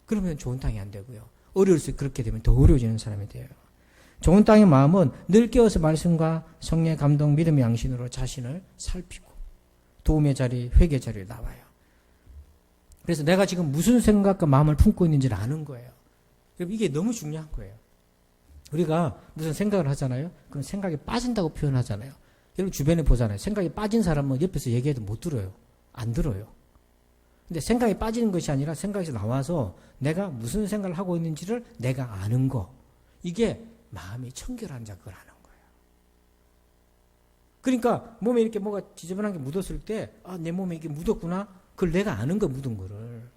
그러면 좋은 땅이 안 되고요. 어려울수록 그렇게 되면 더 어려워지는 사람이 돼요. 좋은 땅의 마음은 늘 깨어서 말씀과 성령의 감동, 믿음의 양신으로 자신을 살피고 도움의 자리, 회개의 자리에 나와요. 그래서 내가 지금 무슨 생각과 마음을 품고 있는지를 아는 거예요. 이게 너무 중요한 거예요. 우리가 무슨 생각을 하잖아요. 그럼 생각이 빠진다고 표현하잖아요. 여러분 주변에 보잖아요. 생각이 빠진 사람은 옆에서 얘기해도 못 들어요. 안 들어요. 근데 생각이 빠지는 것이 아니라 생각에서 나와서 내가 무슨 생각을 하고 있는지를 내가 아는 거. 이게 마음이 청결한 자 그걸 아는 거예요. 그러니까 몸에 이렇게 뭐가 지저분한 게 묻었을 때 내 몸에 이게 묻었구나. 그걸 내가 아는 거 묻은 거를.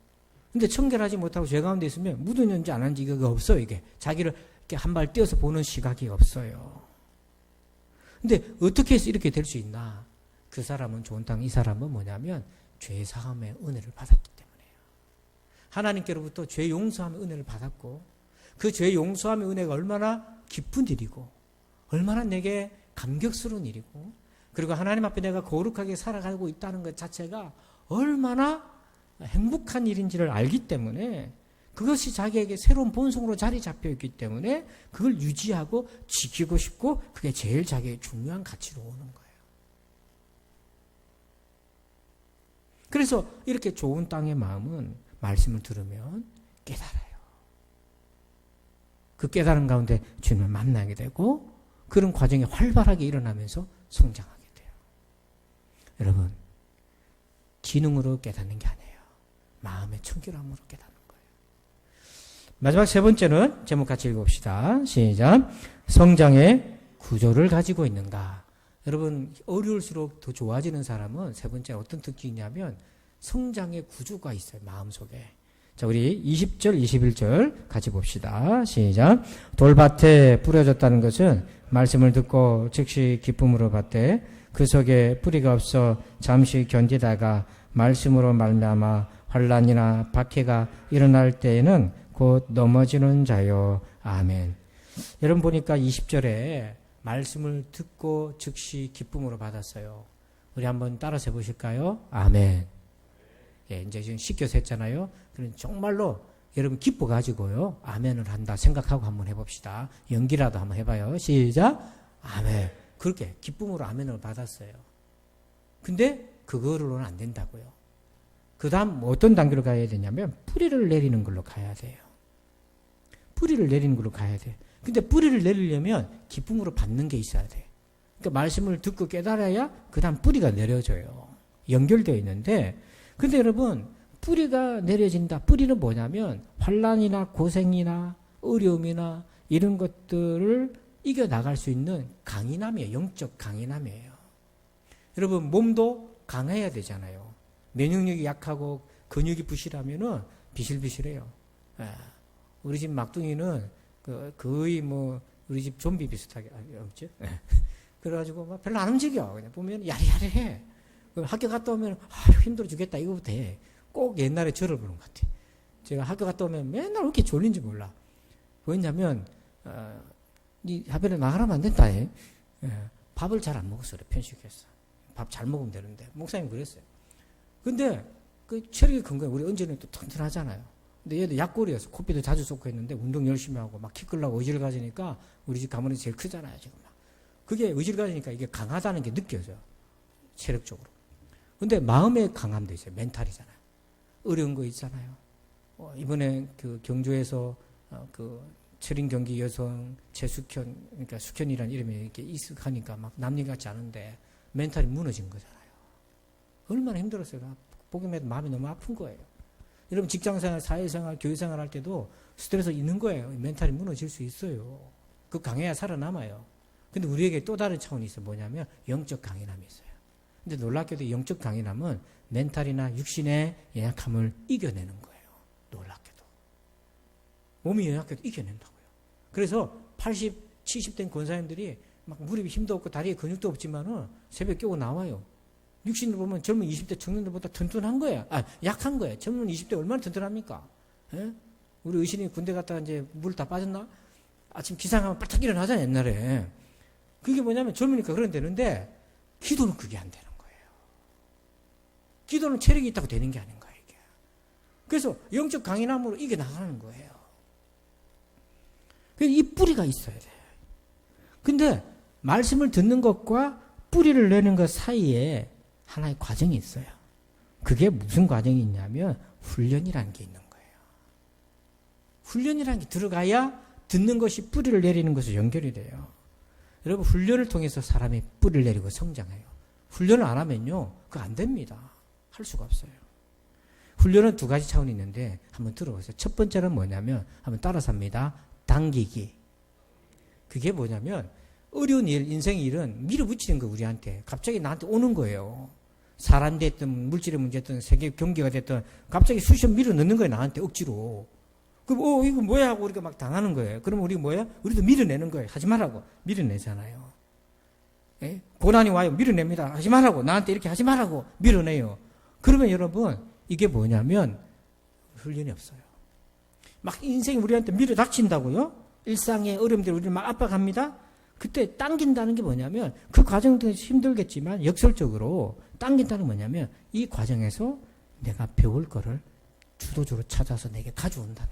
근데 청결하지 못하고 죄 가운데 있으면 묻었는지 안 한지 이거 없어요. 이게 자기를 이렇게 한 발 띄어서 보는 시각이 없어요. 근데 어떻게 해서 이렇게 될 수 있나? 그 사람은 좋은 땅, 이 사람은 뭐냐면 죄 사함의 은혜를 받았기 때문에요. 하나님께로부터 죄 용서함의 은혜를 받았고 그 죄 용서함의 은혜가 얼마나 깊은 일이고 얼마나 내게 감격스러운 일이고 그리고 하나님 앞에 내가 거룩하게 살아가고 있다는 것 자체가 얼마나 행복한 일인지를 알기 때문에 그것이 자기에게 새로운 본성으로 자리 잡혀있기 때문에 그걸 유지하고 지키고 싶고 그게 제일 자기의 중요한 가치로 오는 거예요. 그래서 이렇게 좋은 땅의 마음은 말씀을 들으면 깨달아요. 그 깨달은 가운데 주님을 만나게 되고 그런 과정이 활발하게 일어나면서 성장하게 돼요. 여러분, 지능으로 깨닫는 게 아니에요. 마음의 청결함으로 깨닫는 거예요. 마지막 세 번째는 제목 같이 읽어봅시다. 시작. 성장의 구조를 가지고 있는가. 여러분, 어려울수록 더 좋아지는 사람은 세 번째 어떤 특징이 있냐면 성장의 구조가 있어요. 마음속에. 자, 우리 20절, 21절 같이 봅시다. 시작. 돌밭에 뿌려졌다는 것은 말씀을 듣고 즉시 기쁨으로 받되 그 속에 뿌리가 없어 잠시 견디다가 말씀으로 말미암아 환난이나 박해가 일어날 때에는 곧 넘어지는 자요. 아멘. 여러분 보니까 20절에 말씀을 듣고 즉시 기쁨으로 받았어요. 우리 한번 따라서 해보실까요? 아멘. 예, 이제 지금 시켜서 했잖아요. 그럼 정말로 여러분 기뻐가지고요. 아멘을 한다 생각하고 한번 해봅시다. 연기라도 한번 해봐요. 시작. 아멘. 그렇게 기쁨으로 아멘을 받았어요. 근데 그거로는 안 된다고요. 그 다음 어떤 단계로 가야 되냐면 뿌리를 내리는 걸로 가야 돼요. 뿌리를 내리는 걸로 가야 돼요. 근데 뿌리를 내리려면 기쁨으로 받는 게 있어야 돼. 그러니까 말씀을 듣고 깨달아야 그 다음 뿌리가 내려져요. 연결되어 있는데 근데 여러분 뿌리가 내려진다. 뿌리는 뭐냐면 환난이나 고생이나 어려움이나 이런 것들을 이겨나갈 수 있는 강인함이에요. 영적 강인함이에요. 여러분 몸도 강해야 되잖아요. 면역력이 약하고 근육이 부실하면은 비실비실해요. 우리 집 막둥이는 거의 뭐 우리 집 좀비 비슷하게 없죠. 그래가지고 막 별로 안 움직여. 그냥 보면 야리야리해. 학교 갔다 오면 힘들어 죽겠다 이거부터 해. 꼭 옛날에 저를 보는 것 같아. 제가 학교 갔다 오면 맨날 왜 이렇게 졸린지 몰라. 왜냐면 네 학교에 나가라면 안 된다. 밥을 잘 안 먹었어. 편식했어. 밥 잘 먹으면 되는데 목사님 그랬어요. 근데 그 체력이 큰 거예요. 우리 은진이는 또 튼튼하잖아요. 근데 얘도 약골이어서 코피도 자주 쏟고 했는데 운동 열심히 하고 막 키 끌려고 의지를 가지니까 우리 집 가문이 제일 크잖아요. 지금 막. 그게 의지를 가지니까 이게 강하다는 게 느껴져요. 체력적으로. 근데 마음의 강함도 있어요. 멘탈이잖아요. 어려운 거 있잖아요. 이번에 그 경주에서 그 철인 경기 여성 최숙현, 그러니까 숙현이라는 이름이 이렇게 익숙하니까 막 남일 같지 않은데 멘탈이 무너진 거잖아요. 얼마나 힘들었어요. 보기만 해도 마음이 너무 아픈 거예요. 여러분 직장생활, 사회생활, 교회생활 할 때도 스트레스 있는 거예요. 멘탈이 무너질 수 있어요. 그 강해야 살아남아요. 근데 우리에게 또 다른 차원이 있어요. 뭐냐면 영적 강인함이 있어요. 근데 놀랍게도 영적 강인함은 멘탈이나 육신의 연약함을 이겨내는 거예요. 놀랍게도. 몸이 연약해도 이겨낸다고요. 그래서 80, 70 된 권사님들이 막 무릎이 힘도 없고 다리에 근육도 없지만은 새벽 깨고 나와요. 육신을 보면 젊은 20대 청년들보다 튼튼한 거예요. 약한 거예요. 젊은 20대 얼마나 튼튼합니까? 예? 우리 의신이 군대 갔다가 이제 물 다 빠졌나? 아침 기상하면 빨딱 일어나잖아요, 옛날에. 그게 뭐냐면 젊으니까 그런 되는데 기도는 그게 안 되는 거예요. 기도는 체력이 있다고 되는 게 아닌 거예요, 이게. 그래서 영적 강인함으로 이겨나가는 거예요. 그래서 이 뿌리가 있어야 돼요. 근데 말씀을 듣는 것과 뿌리를 내는 것 사이에 하나의 과정이 있어요. 그게 무슨 과정이 있냐면 훈련이라는 게 있는 거예요. 훈련이라는 게 들어가야 듣는 것이 뿌리를 내리는 것으로 연결이 돼요. 여러분 훈련을 통해서 사람이 뿌리를 내리고 성장해요. 훈련을 안 하면요 그거 안 됩니다. 할 수가 없어요. 훈련은 두 가지 차원이 있는데 한번 들어보세요. 첫 번째는 뭐냐면 한번 따라서 합니다. 당기기. 그게 뭐냐면 어려운 일, 인생의 일은 밀어붙이는 거예요. 우리한테. 갑자기 나한테 오는 거예요. 사람 됐든 물질의 문제든 세계 경기가 됐든 갑자기 쑤셔 밀어 넣는 거예요. 나한테 억지로. 그럼 이거 뭐야 하고 우리가 막 당하는 거예요. 그러면 우리 뭐야? 우리도 밀어내는 거예요. 하지 말라고. 밀어내잖아요. 예? 고난이 와요. 밀어냅니다. 하지 말라고. 나한테 이렇게 하지 말라고. 밀어내요. 그러면 여러분 이게 뭐냐면 훈련이 없어요. 막 인생이 우리한테 밀어닥친다고요. 일상의 어려움들 우리를 막 압박합니다. 그때 당긴다는 게 뭐냐면 그 과정도 힘들겠지만 역설적으로 당긴다는 게 뭐냐면 이 과정에서 내가 배울 거를 주도적으로 찾아서 내게 가져온다는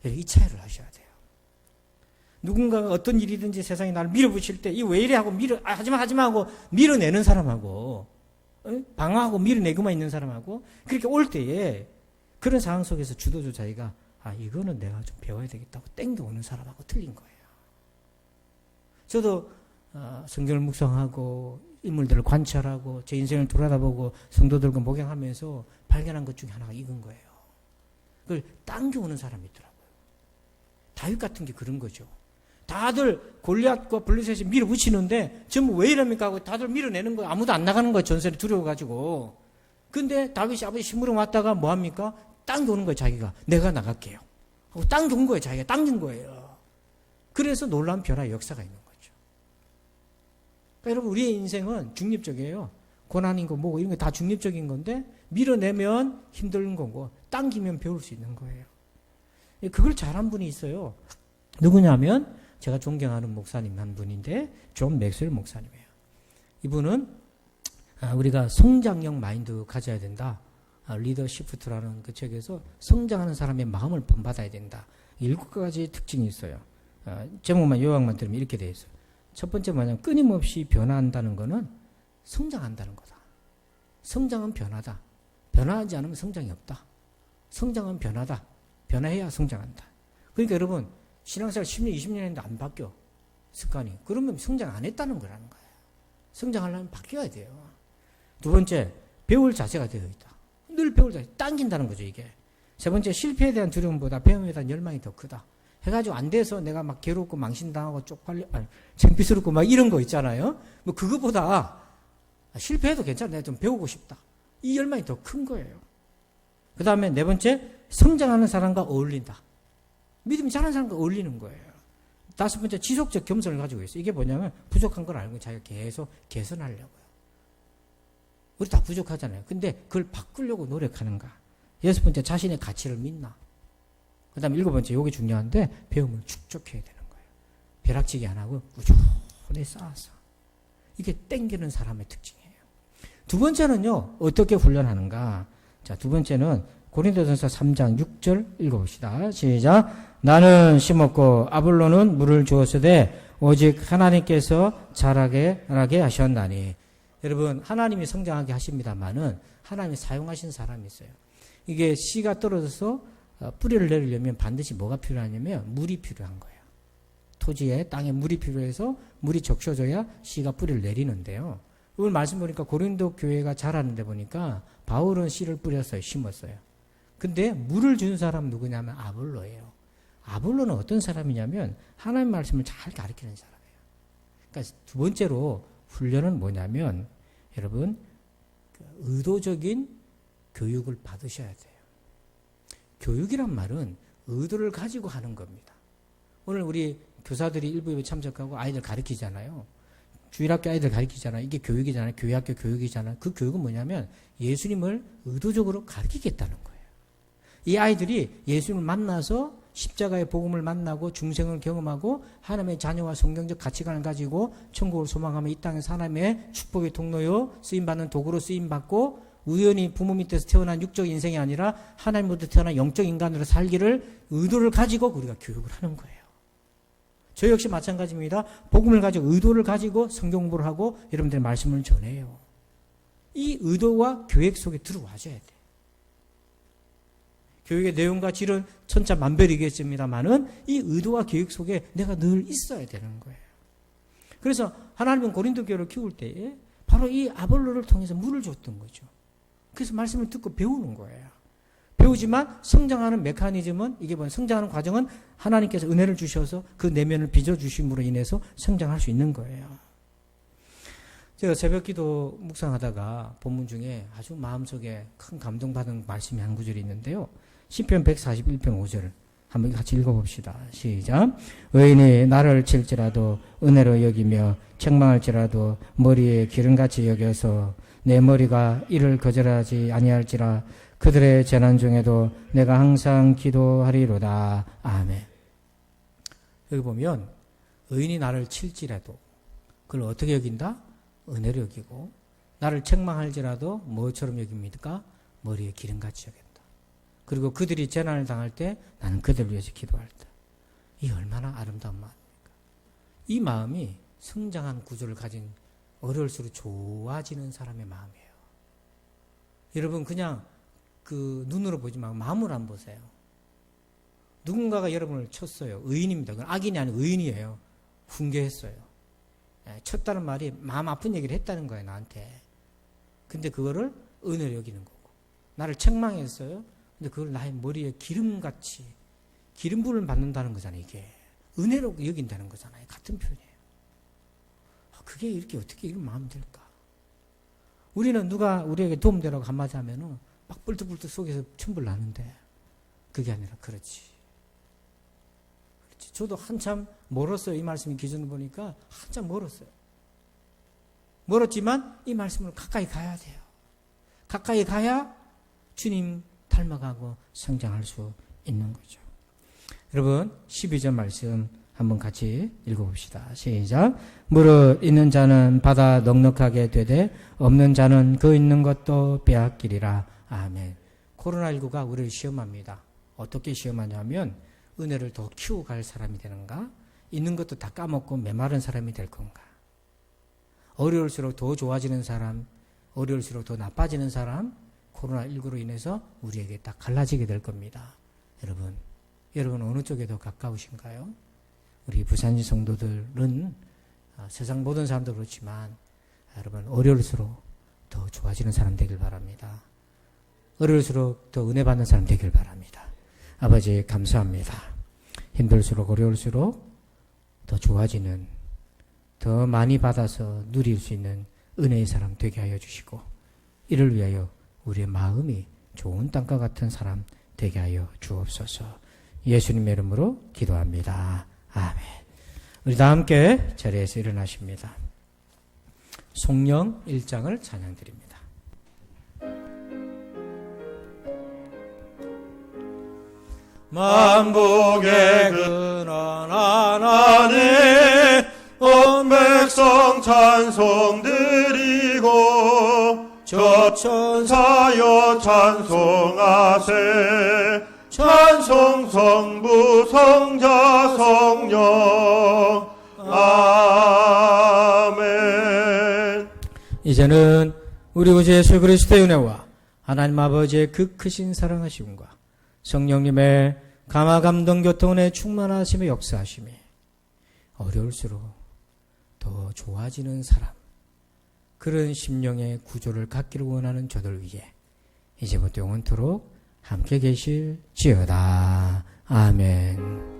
거예요. 이 차이를 하셔야 돼요. 누군가가 어떤 일이든지 세상에 나를 밀어붙일 때 이 왜 이래 하고 하지마 하고 밀어내는 사람하고 방어하고 밀어내고만 있는 사람하고 그렇게 올 때에 그런 상황 속에서 주도주 자기가 이거는 내가 좀 배워야 되겠다고 땡겨오는 사람하고 틀린 거예요. 저도 성경을 묵상하고 인물들을 관찰하고 제 인생을 돌아다보고 성도들과 목양하면서 발견한 것 중에 하나가 이건 거예요. 그걸 당겨오는 사람이 있더라고요. 다윗 같은 게 그런 거죠. 다들 골리앗과 블레셋이 밀어붙이는데 전부 왜 이럽니까 하고 다들 밀어내는 거예요. 아무도 안 나가는 거예요. 전설이 두려워가지고. 근데 다윗이 아버지 심부름 왔다가 뭐합니까? 당겨오는 거예요. 자기가. 내가 나갈게요. 하고 당겨온 거예요. 자기가 당긴 거예요. 그래서 놀라운 변화의 역사가 있는 거죠. 그러니까 여러분 우리의 인생은 중립적이에요. 고난인 거 뭐고 이런 게 다 중립적인 건데 밀어내면 힘든 거고 당기면 배울 수 있는 거예요. 그걸 잘한 분이 있어요. 누구냐면 제가 존경하는 목사님 한 분인데 존 맥스웰 목사님이에요. 이분은 우리가 성장형 마인드 가져야 된다. 리더시프트라는 그 책에서 성장하는 사람의 마음을 본받아야 된다. 7가지 특징이 있어요. 제목만 요약만 들으면 이렇게 되어 있어요. 첫 번째 뭐냐면 끊임없이 변화한다는 것은 성장한다는 거다. 성장은 변화다. 변화하지 않으면 성장이 없다. 성장은 변화다. 변화해야 성장한다. 그러니까 여러분 신앙생활 10년, 20년 했는데 안 바뀌어. 습관이. 그러면 성장 안 했다는 거라는 거예요. 성장하려면 바뀌어야 돼요. 두 번째, 배울 자세가 되어 있다. 늘 배울 자세. 당긴다는 거죠, 이게. 세 번째, 실패에 대한 두려움보다 배움에 대한 열망이 더 크다. 해가지고 안 돼서 내가 막 괴롭고 망신당하고 창피스럽고 막 이런 거 있잖아요. 뭐 그거보다 실패해도 괜찮아. 내가 좀 배우고 싶다. 이 열망이 더 큰 거예요. 그 다음에 네 번째, 성장하는 사람과 어울린다. 믿음이 잘하는 사람과 어울리는 거예요. 다섯 번째, 지속적 겸손을 가지고 있어요. 이게 뭐냐면 부족한 걸 알고 자기가 계속 개선하려고요. 우리 다 부족하잖아요. 근데 그걸 바꾸려고 노력하는가. 여섯 번째, 자신의 가치를 믿나. 그 다음에 일곱 번째, 이게 중요한데 배움을 축적해야 되는 거예요. 벼락치기 안 하고 꾸준히 쌓아서. 이게 땡기는 사람의 특징이에요. 두 번째는요, 어떻게 훈련하는가. 자, 두 번째는 고린도전서 3장 6절 읽어봅시다. 시작. 나는 심었고 아볼로는 물을 주었으되 오직 하나님께서 자라게 하셨나니. 여러분 하나님이 성장하게 하십니다마는 하나님이 사용하신 사람이 있어요. 이게 씨가 떨어져서 뿌리를 내리려면 반드시 뭐가 필요하냐면 물이 필요한 거예요. 토지에 땅에 물이 필요해서 물이 적셔져야 씨가 뿌리를 내리는데요. 오늘 말씀 보니까 고린도 교회가 자라는데 보니까 바울은 씨를 뿌렸어요. 심었어요. 근데 물을 준 사람 누구냐면 아볼로예요. 아볼로는 어떤 사람이냐면 하나님 말씀을 잘 가르치는 사람이에요. 그러니까 두 번째로 훈련은 뭐냐면 여러분 의도적인 교육을 받으셔야 돼요. 교육이란 말은 의도를 가지고 하는 겁니다. 오늘 우리 교사들이 일부에 참석하고 아이들 가르치잖아요. 주일학교 아이들 가르치잖아요. 이게 교육이잖아요. 교회학교 교육이잖아요. 그 교육은 뭐냐면 예수님을 의도적으로 가르치겠다는 거예요. 이 아이들이 예수님을 만나서 십자가의 복음을 만나고 중생을 경험하고 하나님의 자녀와 성경적 가치관을 가지고 천국을 소망하며 이 땅에서 하나님의 축복의 통로요 쓰임받는 도구로 쓰임받고 우연히 부모 밑에서 태어난 육적 인생이 아니라 하나님으로부터 태어난 영적 인간으로 살기를 의도를 가지고 우리가 교육을 하는 거예요. 저 역시 마찬가지입니다. 복음을 가지고 의도를 가지고 성경 공부를 하고 여러분들의 말씀을 전해요. 이 의도와 계획 속에 들어와줘야 돼요. 교육의 내용과 질은 천차만별이겠습니다만은 이 의도와 계획 속에 내가 늘 있어야 되는 거예요. 그래서 하나님은 고린도 교회를 키울 때에 바로 이 아볼로를 통해서 물을 줬던 거죠. 그래서 말씀을 듣고 배우는 거예요. 배우지만 성장하는 메커니즘은 이게 뭐냐 성장하는 과정은 하나님께서 은혜를 주셔서 그 내면을 빚어주심으로 인해서 성장할 수 있는 거예요. 제가 새벽기도 묵상하다가 본문 중에 아주 마음속에 큰 감동받은 말씀이 한 구절이 있는데요. 시편 141편 5절 한번 같이 읽어봅시다. 시작. 의인이 나를 칠지라도 은혜로 여기며 책망할지라도 머리에 기름같이 여겨서 내 머리가 이를 거절하지 아니할지라 그들의 재난 중에도 내가 항상 기도하리로다. 아멘. 여기 보면 의인이 나를 칠지라도 그걸 어떻게 여긴다? 은혜로 여기고 나를 책망할지라도 뭐처럼 여깁니까? 머리에 기름같이 여긴다. 그리고 그들이 재난을 당할 때 나는 그들을 위해서 기도할 때. 이 얼마나 아름다운 마음입니까? 이 마음이 성장한 구조를 가진 어려울수록 좋아지는 사람의 마음이에요. 여러분 그냥 그 눈으로 보지 말고 마음으로 한번 보세요. 누군가가 여러분을 쳤어요. 의인입니다. 그건 악인이 아니고 의인이에요. 훈계했어요. 쳤다는 말이 마음 아픈 얘기를 했다는 거예요, 나한테. 근데 그거를 은혜로 여기는 거고. 나를 책망했어요. 근데 그걸 나의 머리에 기름같이 기름부를 받는다는 거잖아요, 이게. 은혜로 여긴다는 거잖아요. 같은 표현이에요. 그게 이렇게 어떻게 이런 마음이 들까? 우리는 누가 우리에게 도움되라고 한마디 하면은 막 뿔뚝뿔뚝 속에서 천불 나는데 그게 아니라 그렇지. 저도 한참 멀었어요. 이 말씀이 기준을 보니까 한참 멀었어요. 멀었지만 이 말씀을 가까이 가야 돼요. 가까이 가야 주님 닮아가고 성장할 수 있는 거죠. 여러분 12절 말씀 한번 같이 읽어봅시다. 시작. 무릇 있는 자는 받아 넉넉하게 되되 없는 자는 그 있는 것도 빼앗기리라. 아멘. 코로나19가 우리를 시험합니다. 어떻게 시험하냐면 은혜를 더 키워갈 사람이 되는가? 있는 것도 다 까먹고 메마른 사람이 될 건가? 어려울수록 더 좋아지는 사람, 어려울수록 더 나빠지는 사람, 코로나19로 인해서 우리에게 딱 갈라지게 될 겁니다. 여러분 어느 쪽에 더 가까우신가요? 우리 부산지 성도들은 세상 모든 사람도 그렇지만 여러분 어려울수록 더 좋아지는 사람 되길 바랍니다. 어려울수록 더 은혜 받는 사람 되길 바랍니다. 아버지 감사합니다. 힘들수록 어려울수록 더 좋아지는, 더 많이 받아서 누릴 수 있는 은혜의 사람 되게 하여 주시고 이를 위하여 우리의 마음이 좋은 땅과 같은 사람 되게 하여 주옵소서. 예수님의 이름으로 기도합니다. 아멘. 우리 다 함께 자리에서 일어나십니다. 송영 1장을 찬양드립니다. 만복의 근원 하나님 온 백성 찬송 드리고 저 천사여 찬송하세 찬송 성부 성자 성령 아멘. 이제는 우리 구주 예수 그리스도의 은혜와 하나님 아버지의 그 크신 사랑하심과 성령님의 감화 감동 교통의 충만하심의 역사하심이 어려울수록 더 좋아지는 사람, 그런 심령의 구조를 갖기를 원하는 저들 위해 이제부터 영원토록 함께 계실지어다. 아멘.